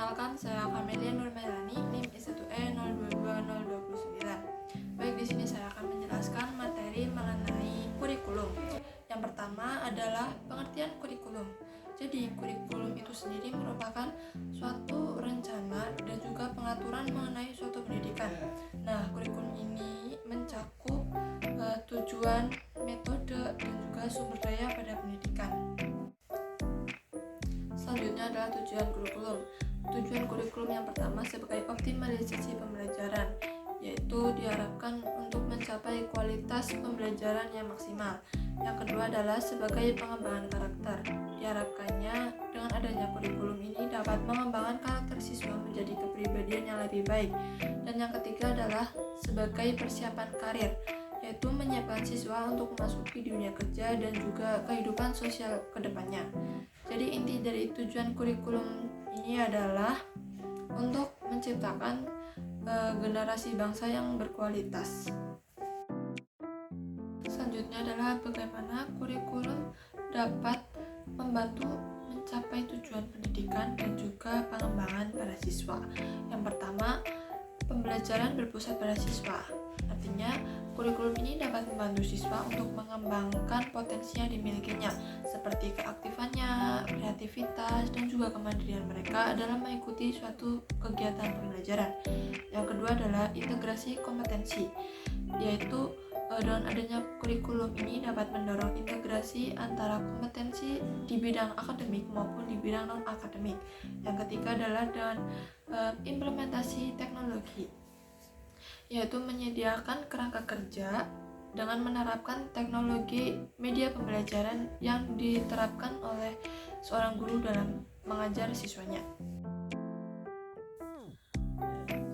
Perkenalkan, saya Kamelia Nurmelani, NIM I1E022029. Baik, di sini saya akan menjelaskan materi mengenai kurikulum. Yang pertama adalah pengertian kurikulum. Jadi, kurikulum itu sendiri merupakan suatu rencana dan juga pengaturan mengenai suatu pendidikan. Nah, kurikulum ini mencakup tujuan, metode, dan juga sumber daya pada pendidikan. Selanjutnya adalah tujuan kurikulum. Tujuan kurikulum yang pertama sebagai optimalisasi pembelajaran, yaitu diharapkan untuk mencapai kualitas pembelajaran yang maksimal. Yang kedua adalah sebagai pengembangan karakter. Diharapkannya dengan adanya kurikulum ini dapat mengembangkan karakter siswa menjadi kepribadian yang lebih baik. Dan yang ketiga adalah sebagai persiapan karir, yaitu menyiapkan siswa untuk memasuki dunia kerja dan juga kehidupan sosial ke depannya. Jadi inti dari tujuan kurikulum ini adalah untuk menciptakan generasi bangsa yang berkualitas. Selanjutnya adalah bagaimana kurikulum dapat membantu mencapai tujuan pendidikan dan juga pengembangan para siswa. Yang pertama, pembelajaran berpusat pada siswa. Artinya, kurikulum ini dapat membantu siswa untuk mengembangkan potensi yang dimilikinya, seperti keaktifannya, kreativitas, dan juga kemandirian mereka dalam mengikuti suatu kegiatan pembelajaran. Yang kedua adalah integrasi kompetensi, yaitu dengan adanya kurikulum ini dapat mendorong integrasi antara kompetensi di bidang akademik maupun di bidang non-akademik. Yang ketiga adalah dengan implementasi teknologi, yaitu menyediakan kerangka kerja dengan menerapkan teknologi media pembelajaran yang diterapkan oleh seorang guru dalam mengajar siswanya.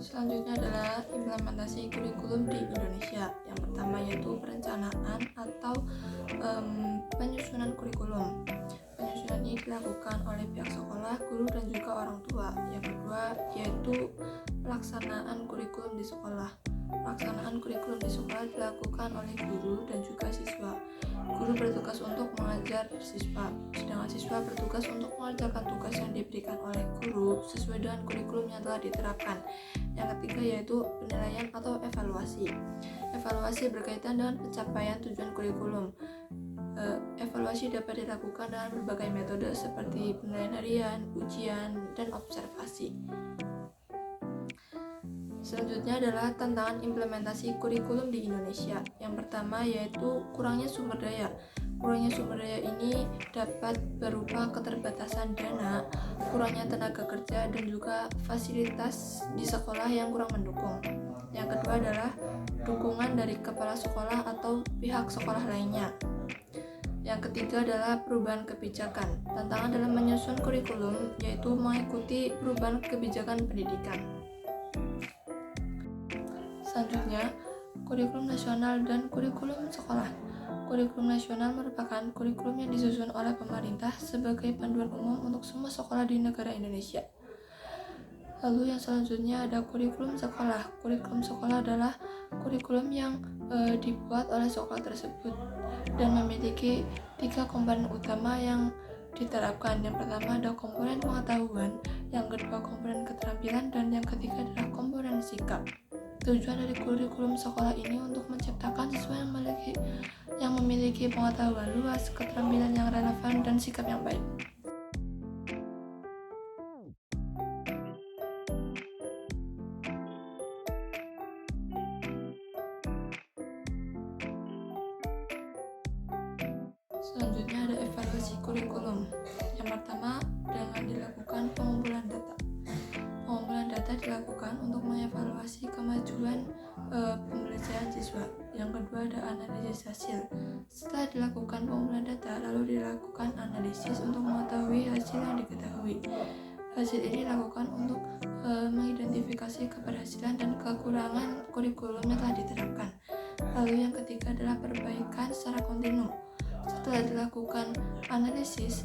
Selanjutnya adalah implementasi kurikulum di Indonesia. Yang pertama yaitu perencanaan atau penyusunan kurikulum. Penyusunan ini dilakukan oleh pihak sekolah, guru, dan juga orang tua. Yang kedua yaitu pelaksanaan kurikulum di sekolah. Pelaksanaan kurikulum di sekolah dilakukan oleh guru dan juga siswa. Guru bertugas untuk mengajar siswa, sedangkan siswa bertugas untuk mengerjakan tugas yang diberikan oleh guru sesuai dengan kurikulum yang telah diterapkan. Yang ketiga yaitu penilaian atau evaluasi. Evaluasi berkaitan dengan pencapaian tujuan kurikulum. Evaluasi dapat dilakukan dengan berbagai metode seperti penilaian harian, ujian, dan observasi. Selanjutnya adalah tantangan implementasi kurikulum di Indonesia. Yang pertama yaitu kurangnya sumber daya. Kurangnya sumber daya ini dapat berupa keterbatasan dana, kurangnya tenaga kerja, dan juga fasilitas di sekolah yang kurang mendukung. Yang kedua adalah dukungan dari kepala sekolah atau pihak sekolah lainnya. Yang ketiga adalah perubahan kebijakan. Tantangan dalam menyusun kurikulum yaitu mengikuti perubahan kebijakan pendidikan. Selanjutnya, kurikulum nasional dan kurikulum sekolah. Kurikulum nasional merupakan kurikulum yang disusun oleh pemerintah sebagai panduan umum untuk semua sekolah di negara Indonesia. Lalu yang selanjutnya ada kurikulum sekolah. Kurikulum sekolah adalah kurikulum yang dibuat oleh sekolah tersebut dan memiliki 3 komponen utama yang diterapkan. Yang pertama ada komponen pengetahuan, yang kedua komponen keterampilan, dan yang ketiga adalah komponen sikap. Tujuan dari kurikulum sekolah ini untuk menciptakan siswa yang memiliki pengetahuan luas, keterampilan yang relevan, dan sikap yang baik. Selanjutnya ada evaluasi kurikulum. Yang pertama dengan dilakukan pengumpulan data. Pengumpulan data dilakukan untuk mengevaluasi kemajuan pembelajaran siswa. Yang kedua ada analisis hasil. Setelah dilakukan pengumpulan data, lalu dilakukan analisis untuk mengetahui hasil yang diketahui. Hasil ini dilakukan untuk mengidentifikasi keberhasilan dan kekurangan kurikulum yang telah diterapkan. Lalu yang ketiga adalah perbaikan secara kontinu. Setelah dilakukan analisis,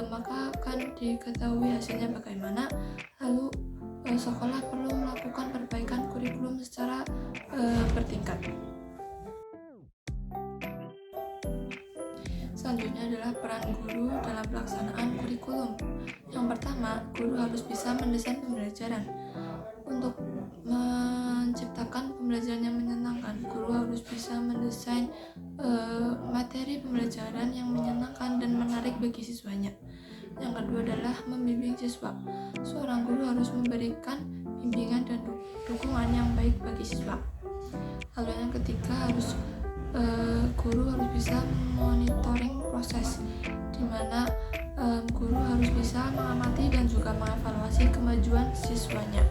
maka akan diketahui hasilnya bagaimana. Lalu sekolah perlu melakukan perbaikan kurikulum secara bertingkat. Selanjutnya adalah peran guru dalam pelaksanaan kurikulum. Yang pertama, guru harus bisa mendesain pembelajaran. Untuk menciptakan pembelajaran yang menyenangkan, guru harus bisa mendesain materi pembelajaran yang menyenangkan dan menarik bagi siswanya. Yang kedua adalah membimbing siswa. Seorang guru harus memberikan bimbingan dan dukungan yang baik bagi siswa. Lalu yang ketiga guru harus bisa monitoring proses, di mana guru harus bisa mengamati dan juga mengevaluasi kemajuan siswanya.